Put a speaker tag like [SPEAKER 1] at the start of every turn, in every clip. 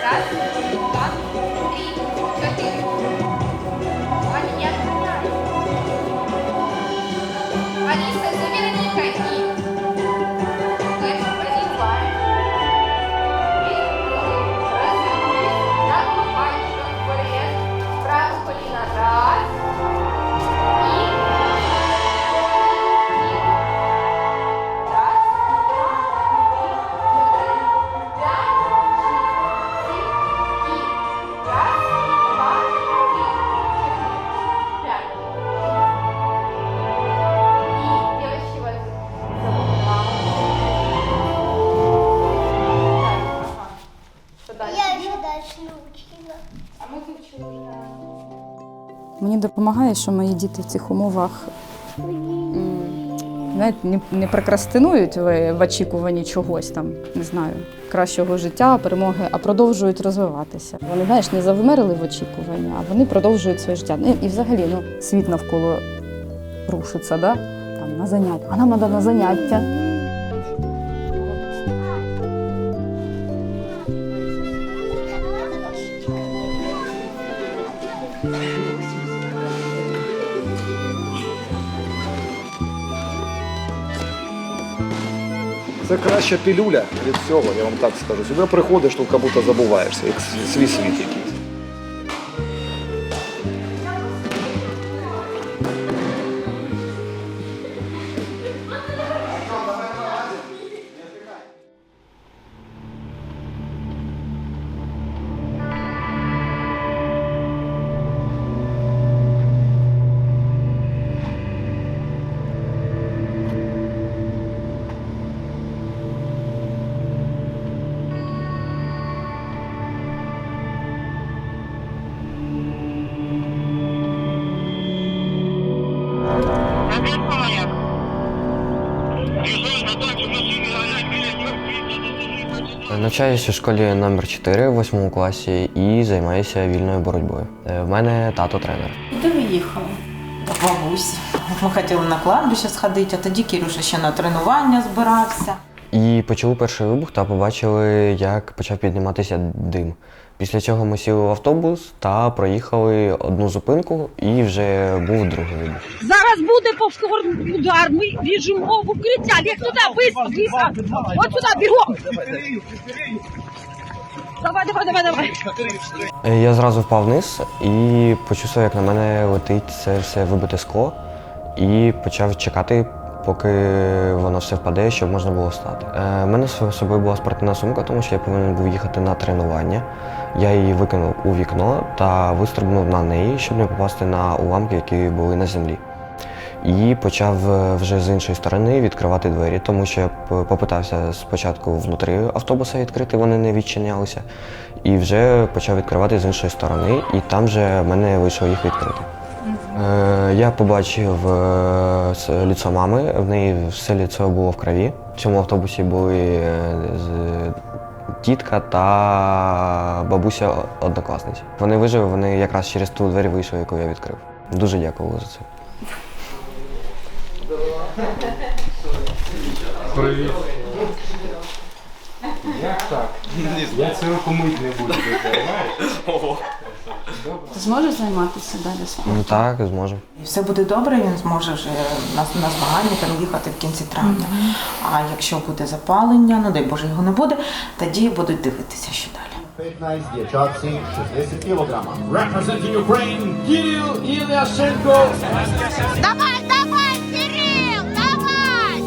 [SPEAKER 1] Раз, два, три, чотири. Ваня, Алиса, Вероника и Леша, позиция. Правое колено раз.
[SPEAKER 2] Я еще дальше не учила.
[SPEAKER 1] А мы выучили уже.
[SPEAKER 3] Мені допомагає, що мої діти в цих умовах знаєте, не прокрастинують в очікуванні чогось там, не знаю, кращого життя, перемоги, а продовжують розвиватися. Вони, знаєш, не завмерли в очікуванні, а вони продовжують своє життя. І взагалі, світ навколо рушиться, да? Там, на заняття. А нам треба на заняття.
[SPEAKER 4] Це краща пілюля від всього, я вам так скажу. Сюди приходиш, то як будто забуваєшся, як свій світ якийсь.
[SPEAKER 5] Навчаюся у школі номер 4 в 8 класі і займаюся вільною боротьбою. В мене тато тренер.
[SPEAKER 6] Куди ви їхали? До бабусі. Ми хотіли на кладбище сходити, а тоді Кирюша ще на тренування збирався.
[SPEAKER 5] І почули перший вибух та побачили, як почав підніматися дим. Після цього ми сіли в автобус та проїхали одну зупинку і вже був другий вибух.
[SPEAKER 7] Зараз буде повторний удар, ми біжимо в укриття. Лєг туди, быстро. От сюди, бігом. Давай.
[SPEAKER 5] Я зразу впав вниз і почувствував, як на мене летить це все вибите скло. І почав чекати, поки воно все впаде, щоб можна було встати. У мене з собою була спортивна сумка, тому що я повинен був їхати на тренування. Я її викинув у вікно та вистрибнув на неї, щоб не попасти на уламки, які були на землі. І почав вже з іншої сторони відкривати двері, тому що я попитався спочатку внутрі автобуса відкрити, вони не відчинялися. І вже почав відкривати з іншої сторони, і там вже в мене вийшло їх відкрити. Я побачив лицо мами, в неї все лицо було в крові. В цьому автобусі були тітка та бабуся-однокласниця. Вони вижили, вони якраз через ту двері вийшли, яку я відкрив. Дуже дякую за це.
[SPEAKER 8] Привіт. Як так? Я цього помить не буду, ти знаєш?
[SPEAKER 3] Ти зможеш займатися далі спортом?
[SPEAKER 5] Ну так, зможу.
[SPEAKER 6] І все буде добре, він зможе вже на змагання переїхати в кінці травня. А якщо буде запалення, ну дай Боже, його не буде, тоді будуть дивитися, що далі.
[SPEAKER 9] 15 дівчатці, 60 кілограмів. Representing Ukraine, Кирил Ілляшенко.
[SPEAKER 2] Давай, давай, Кирилл, давай!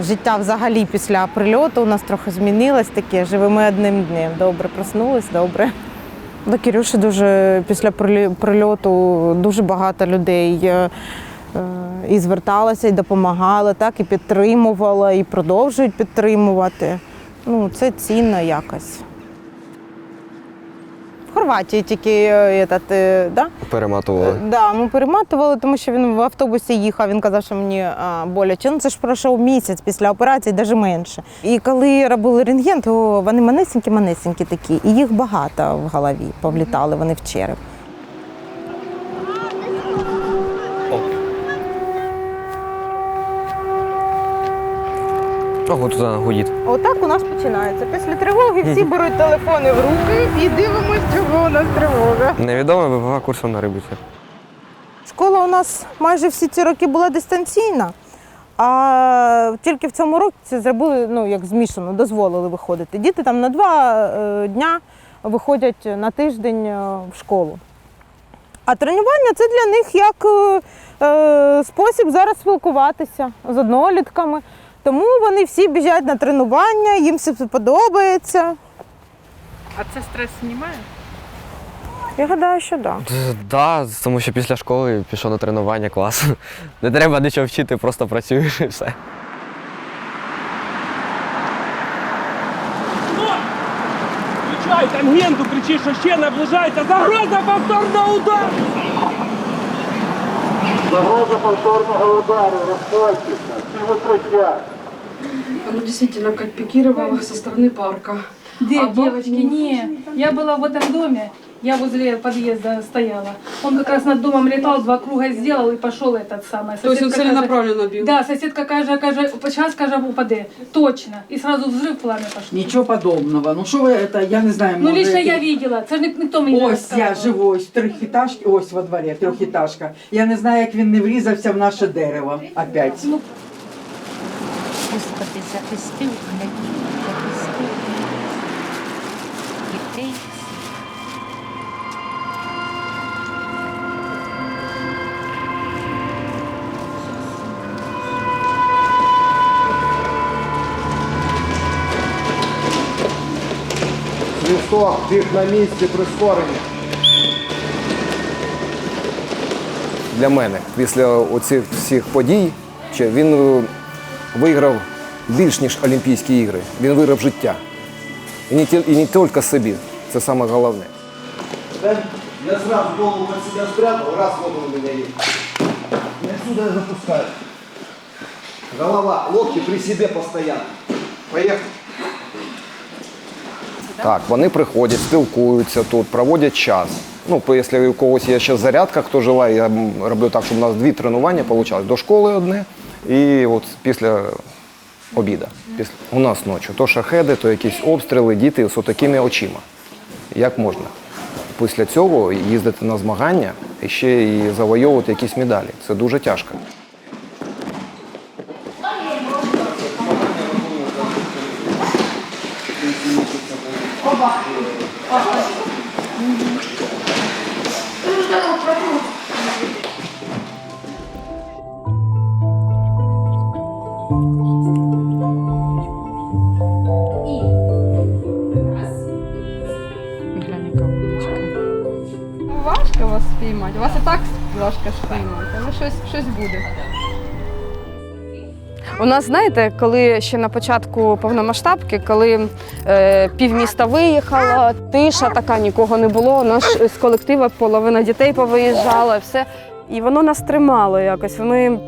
[SPEAKER 10] Життя взагалі після прильоту у нас трохи змінилось таке, живемо одним днем. Добре, проснулись, добре. До Кирюші дуже після прильоту дуже багато людей і зверталася, і допомагала, так, і підтримувала, і продовжують підтримувати. Ну, це цінно якось. В Хорватії тільки да?
[SPEAKER 5] Перематували.
[SPEAKER 10] Да, ми перематували, тому що він в автобусі їхав, він казав, що мені боляче. Ну, це ж пройшов місяць після операції, навіть менше. І коли робили рентген, то вони манесенькі такі, і їх багато в голові повлітали, вони в череп.
[SPEAKER 5] Ого, туди гудіть.
[SPEAKER 10] Отак у нас починається. Після тривоги всі беруть телефони в руки і дивимося, чого у нас тривога.
[SPEAKER 5] Невідоме ВПГ курсом на рибуці.
[SPEAKER 10] Школа у нас майже всі ці роки була дистанційна, а тільки в цьому році зробили, ну, як змішано, дозволили виходити. Діти там на 2 дня виходять на тиждень в школу. А тренування – це для них як спосіб зараз спілкуватися з однолітками. Тому вони всі біжать на тренування, їм все подобається.
[SPEAKER 7] А це стрес знімає?
[SPEAKER 10] Я гадаю, що так.
[SPEAKER 5] Так, тому що після школи пішов на тренування, клас. Не треба нічого вчити, просто працюєш і все.
[SPEAKER 8] Включай тангенту, кричи, що ще наближається. Загроза повторного удару!
[SPEAKER 9] Загроза повторного удару, розходьтеся, всі укриття.
[SPEAKER 11] Оно действительно как пикировало со стороны парка.
[SPEAKER 7] Где,
[SPEAKER 11] девочки? Не, я была в этом доме, я возле подъезда стояла. Он как раз над домом летал, 2 круга сделал и пошел этот самый.
[SPEAKER 7] То есть он целенаправленно бил?
[SPEAKER 11] Да, соседка каже, сейчас, каже, упаде. Точно. И сразу взрыв, пламя пошло.
[SPEAKER 12] Нічого подобного. Ну що ви це, я не знаю,
[SPEAKER 11] Ну,
[SPEAKER 12] може,
[SPEAKER 11] лично я
[SPEAKER 12] який-
[SPEAKER 11] видела, це ж ніхто мені не
[SPEAKER 12] Ось я живу, ось в трьохітажці, ось во дворі, трьохітажка. Я не знаю, як він не врізався в наше дерево опять.
[SPEAKER 2] Господи, захисти Україну, захисти дітей.
[SPEAKER 4] Свисток, тих на місці прискорення. Для мене, після оцих всіх подій, він виграв більш, ніж Олімпійські ігри. Він виграв життя. І не тільки собі. Це саме головне. Я зразу голову під себе спрятав, раз вот он у мене є. І отсюда я запускаю. Голова, локти при себе постійно. Поїхали. Так, вони приходять, спілкуються тут, проводять час. Ну, якщо у когось є ще зарядка, хто желає, я роблю так, щоб у нас 2 тренування вийшло. До школи одне і от після обіду. У нас ночі. То шахеди, то якісь обстріли, діти з отакими очима. Як можна? Після цього їздити на змагання і ще і завойовувати якісь медалі. Це дуже тяжко.
[SPEAKER 1] Важко вас спіймати. Вас і так важко спіймати, але щось буде.
[SPEAKER 3] У нас, знаєте, коли ще на початку повномасштабки, коли півміста виїхало, тиша така, нікого не було, наш з колективу половина дітей повиїжджала, все. І воно нас тримало якось. Ми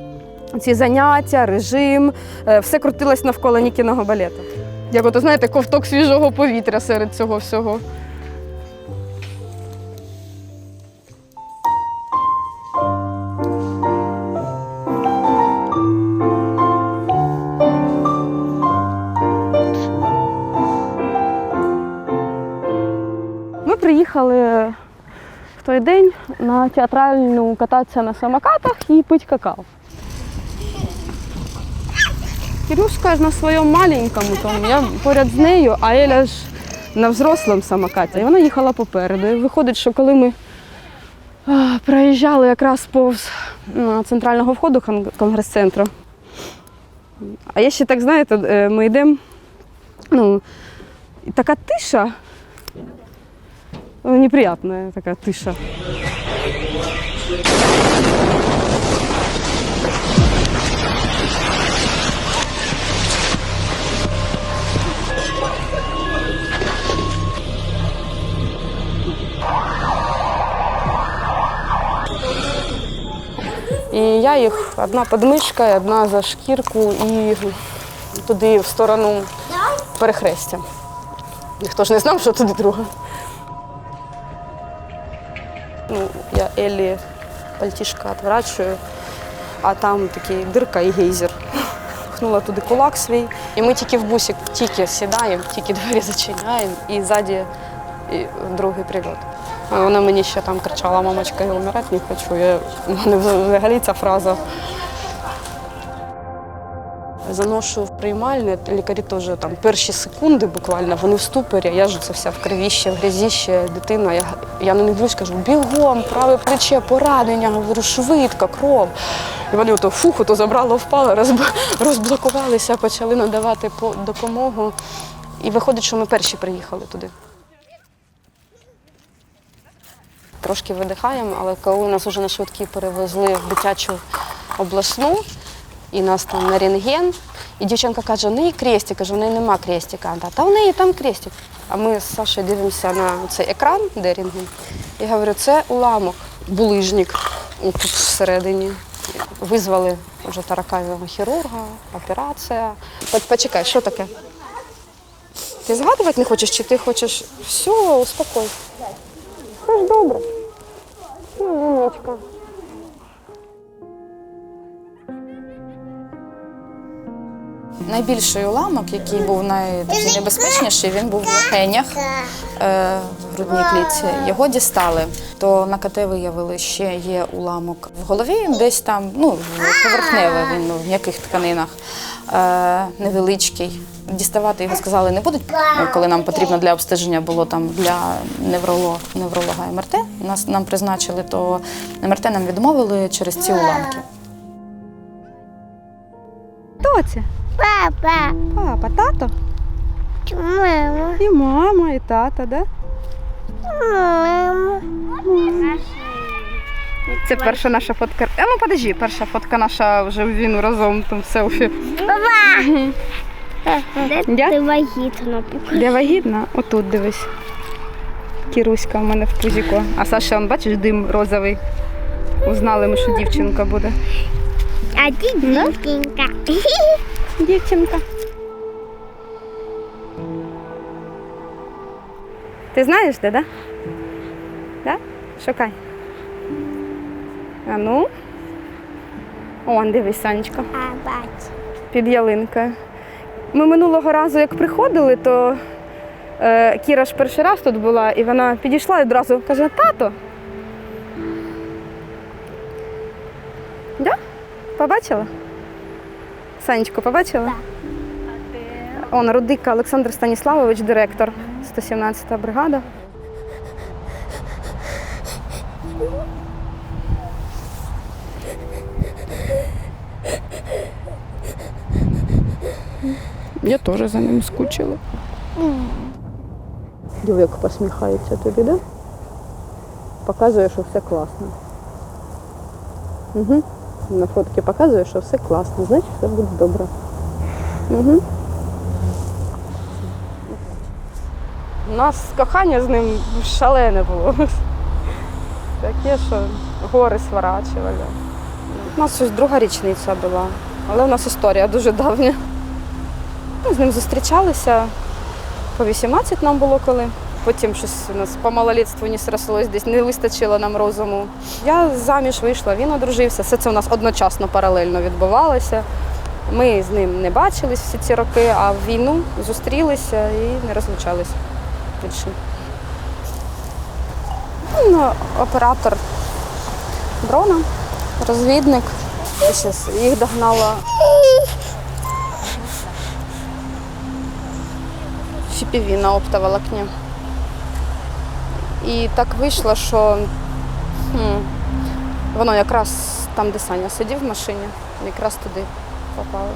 [SPEAKER 3] ці заняття, режим, все крутилось навколо Нікіного балету. Як от, знаєте, ковток свіжого повітря серед цього всього. Ми приїхали в той день на театральну кататися на самокатах і пити какао. Кирюшка ж на своєму маленькому, тому я поряд з нею, а Еля ж на взрослому самокаті. І вона їхала попереду. І виходить, що коли ми проїжджали якраз повз центрального входу конгрес-центру, а я ще так, знаєте, ми йдемо, і така тиша, неприятная така тиша.
[SPEAKER 13] Я їх одна під мишкою, одна за шкірку і туди в сторону перехрестя. Ніхто ж не знав, що туди друга. Ну, я Еллі пальтішка відворачую, а там такий дирка і гейзер. Пхнула туди кулак свій, і ми тільки в бусик тільки сідаємо, тільки двері зачиняємо, і ззаді і другий прильот. А вона мені ще там кричала: мамочка, я вмирати не хочу. У мене взагалі ця фраза. Заношу в приймальню, лікарі теж там перші секунди буквально, вони в ступорі, я ж це вся в кривіще, в грязіще, дитина. Я на них дивлюсь, кажу: бігом, праве плече, поранення, говорю, швидко, кров. І вони ото фух, то забрало, впало, розблокувалися, почали надавати допомогу. І виходить, що ми перші приїхали туди. Трошки видихаємо, але коли нас вже на швидкій перевезли в дитячу обласну, і нас там на рентген, і дівчинка каже: у неї крестик, каже, у неї нема крестика. Та в неї там крестик. А ми з Сашою дивимося на цей екран, де рентген, і говорю: це уламок, булижник тут всередині. Визвали вже таракального хірурга, операція. Почекай, що таке? Ти згадувати не хочеш, чи ти хочеш? Все, успокой. Все ж добре. Діночка.
[SPEAKER 3] Найбільший уламок, який був найнебезпечніший, він був в легенях, в грудній клітці. Його дістали. То на КТ виявили, ще є уламок в голові, десь там, поверхневий, він в м'яких тканинах, невеличкий. Діставати його сказали не будуть, коли нам потрібно для обстеження було там для невролога МРТ. Нам призначили, то МРТ нам відмовили через ці уламки.
[SPEAKER 1] Хто це?
[SPEAKER 2] Папа.
[SPEAKER 1] Папа, тато?
[SPEAKER 2] Мама.
[SPEAKER 1] І мама, і тато, да?
[SPEAKER 2] Мама.
[SPEAKER 1] Це перша наша фотка. Ну, подожди, перша фотка наша вже в війну разом, там в селфі.
[SPEAKER 2] Папа. Де ти вагітна?
[SPEAKER 1] Де вагітна? Отут дивись. Кіруська в мене в пузіку. А Саша, он, бачиш, дим розовий. Узнали ми, що дівчинка буде.
[SPEAKER 2] А ти дівчинка.
[SPEAKER 1] Дівчинка. Ти знаєш де, да? Да? Шукай. А ну. Он, дивись, Санечка.
[SPEAKER 2] А, бач.
[SPEAKER 1] Під ялинкою. Ми минулого разу, як приходили, то Кіра ж перший раз тут була, і вона підійшла і одразу каже: тато. Да? Побачила? Санечку, побачила? Так. Он, Рудика Олександр Станіславович, директор, 117-та бригада. Я теж за ним скучила. Дівчинка посміхається тобі, да? Показує, що все класно. Угу. На фотки показує, що все класно, значить все буде добре. Угу. У нас кохання з ним шалене було. Таке, що гори сворачували. У нас щось друга річниця була, але у нас історія дуже давня. Ми з ним зустрічалися, по 18 нам було коли. Потім щось у нас по малолітству не срослось, десь не вистачило нам розуму. Я заміж вийшла, він одружився. Все це у нас одночасно, паралельно відбувалося. Ми з ним не бачились всі ці роки, а в війну зустрілися і не розлучалися більше. Ну, оператор дрона, розвідник. Їх догнала FPV на оптоволокні. І так вийшло, що воно якраз там, де Саня сидів в машині, якраз туди попало.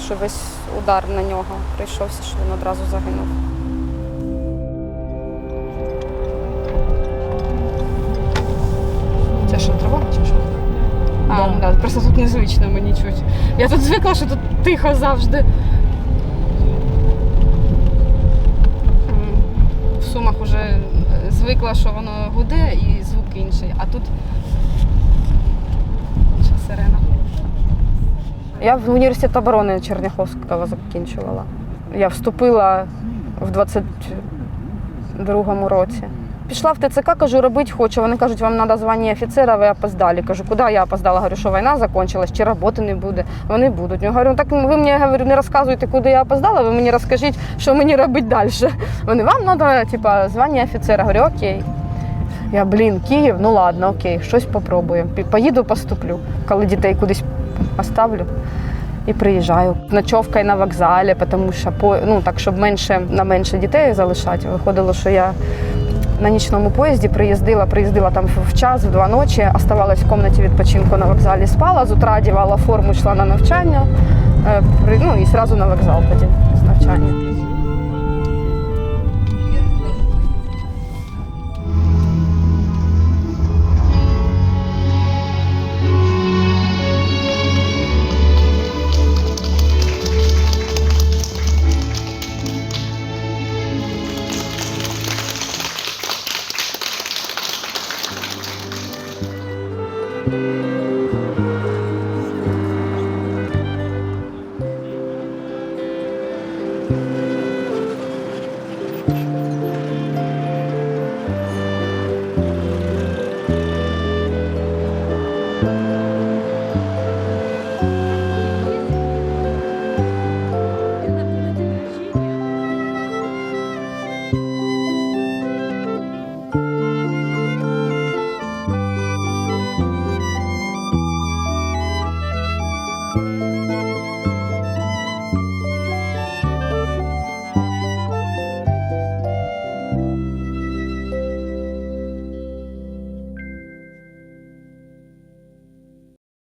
[SPEAKER 1] Що весь удар на нього прийшовся, що він одразу загинув. Це що, тривога чи що? Да, просто тут незвично мені чуть. Я тут звикла, що тут тихо завжди. В Сумах вже звикла, що воно гуде і звук інший, а тут Сирена. Я в університет оборони Черняховського закінчувала. Я вступила в 22-му році. Пішла в ТЦК, кажу, робити хочу. Вони кажуть, вам треба звання офіцера, ви опоздали. Кажу, куди я опоздала? Говорю, що війна закінчилась, чи роботи не буде. Вони будуть. Я говорю, так ви мені, говорю, не розказуєте, куди я опоздала, ви мені розкажіть, що мені робити далі. Вони, вам треба, типа, звання офіцера. Говорю, окей. Я, Київ, ну ладно, окей, щось попробуємо. Поїду, поступлю, коли дітей кудись оставлю. І приїжджаю ночовкою на вокзалі, тому що, так, щоб на менше дітей залишати. Виходило, що я на нічному поїзді приїздила там в час, в 2 ночі, оставалась в кімнаті відпочинку на вокзалі, спала, з утра одягала форму, йшла на навчання, і одразу на вокзал тоді з навчання.